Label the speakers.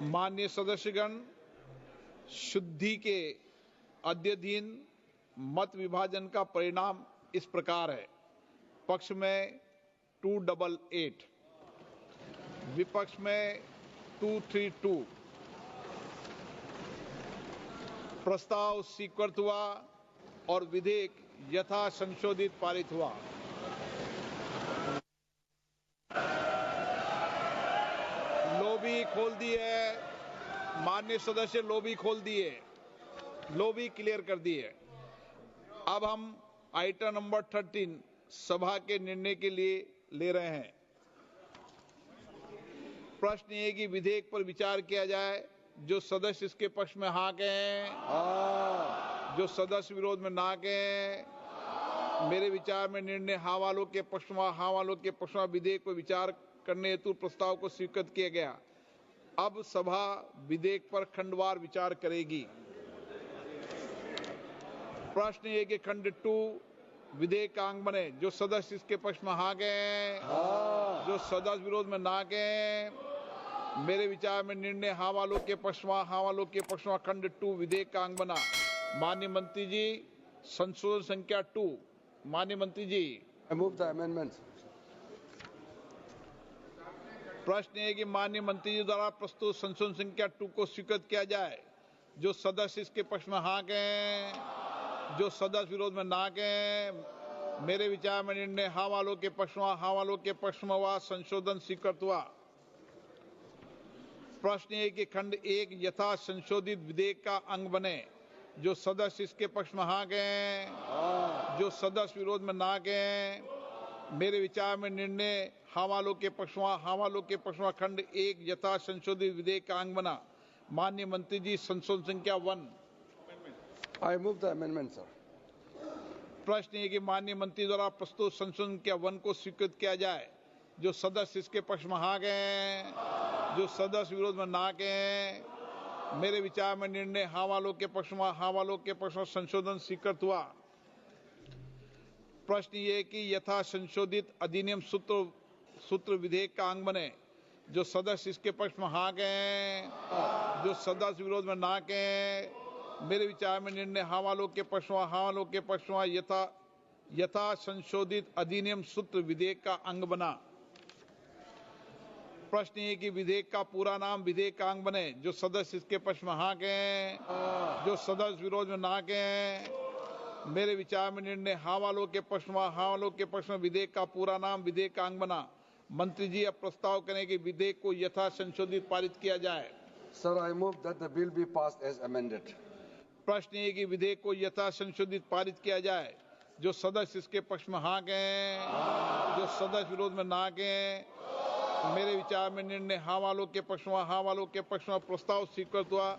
Speaker 1: माननीय सदस्यगण, शुद्धि के अद्यतन मत विभाजन का परिणाम इस प्रकार है। पक्ष में 288, विपक्ष में 232। प्रस्ताव स्वीकृत हुआ और विधेयक यथा संशोधित पारित हुआ। लॉबी खोल दी है माननीय सदस्य, लॉबी खोल दिए, लॉबी क्लियर कर दी है। अब हम आइटम नंबर 13 सभा के निर्णय के लिए ले रहे हैं। प्रश्न ये कि विधेयक पर विचार किया जाए। जो सदस्य इसके पक्ष में हाँ कहें, जो सदस्य विरोध में ना कहें। मेरे विचार में निर्णय हाँ वालों के पक्ष में, हाँ वालों के पक्ष में विधेयक पर विचार करने हेतु प्रस्ताव को स्वीकृत किया गया। अब सभा विधेयक पर खंडवार विचार करेगी। प्रश्न ये कि खंड 2 विधेयक का अंग बने। जो सदस्य इसके पक्ष में हाँ कहें, जो सदस्य विरोध में ना कहें। मेरे विचार में निर्णय हाँ वालों के पक्ष में, हाँ वालों के पक्ष में खंड 2 विधेयक का अंग बना। माननीय मंत्री जी, संशोधन संख्या 2। माननीय मंत्री जी,
Speaker 2: I move the amendment.
Speaker 1: प्रश्न है कि माननीय मंत्री जी द्वारा प्रस्तुत संशोधन संख्या 2 को स्वीकृत किया जाए। जो सदस्य इसके पक्ष में हाँ कहें, जो सदस्य विरोध में ना कहें। मेरे विचार में निर्णय हाँ वालों के पक्ष में, हाँ वालों के पक्ष में हुआ। संशोधन स्वीकृत हुआ। प्रश्न है कि खंड 1 यथा संशोधित विधेयक का अंग बने। जो सदस्य इसके पक्ष में हाँ कहें, जो सदस्य विरोध में ना कहें। मेरे विचार में निर्णय हाँ वालों के पक्ष में, हाँ वालों के पक्ष में खंड 1 यथा संशोधित विधेयक का अंग बना। माननीय मंत्री जी, संशोधन संख्या 1।
Speaker 2: I move the amendment, sir.
Speaker 1: प्रश्न है कि माननीय मंत्री द्वारा प्रस्तुत संशोधन संख्या 1 को स्वीकृत किया जाए। जो सदस्य इसके पक्ष में हाँ कहें, जो सदस्य विरोध में ना कहें। मेरे विचार में निर्णय हाँ वालों के पक्ष में, हाँ वालों के पक्ष में संशोधन स्वीकृत हुआ। प्रश्न ये कि यथा संशोधित अधिनियम सूत्र विधेयक का अंग बने। जो सदस्य इसके पक्ष में हाँ कहें, जो सदस्य विरोध में ना कहें। मेरे विचार में निर्णय हाँ वालों के पक्ष में, हाँ वालों के पक्ष में यथा संशोधित अधिनियम सूत्र विधेयक का अंग बना। प्रश्न ये कि विधेयक का पूरा नाम विधेयक का अंग बने। जो सदस्य इसके पक्ष में हाँ कहें, जो सदस्य विरोध में ना कहें। मेरे विचार में निर्णय हाँ वालों के पक्ष में, हाँ वालों के पक्ष में विधेयक का पूरा नाम विधेयक का अंग बना। मंत्री जी अब प्रस्ताव करें कि विधेयक को यथा संशोधित पारित किया जाए।
Speaker 2: Sir, I move that the bill be passed as amended.
Speaker 1: प्रश्न ये कि विधेयक को यथा संशोधित पारित किया जाए। जो सदस्य इसके पक्ष में हाँ कहें, जो सदस्य विरोध में ना कहें। मेरे विचार में निर्णय हाँ वालों के पक्ष में, हाँ वालों के पक्ष में प्रस्ताव स्वीकृत हुआ।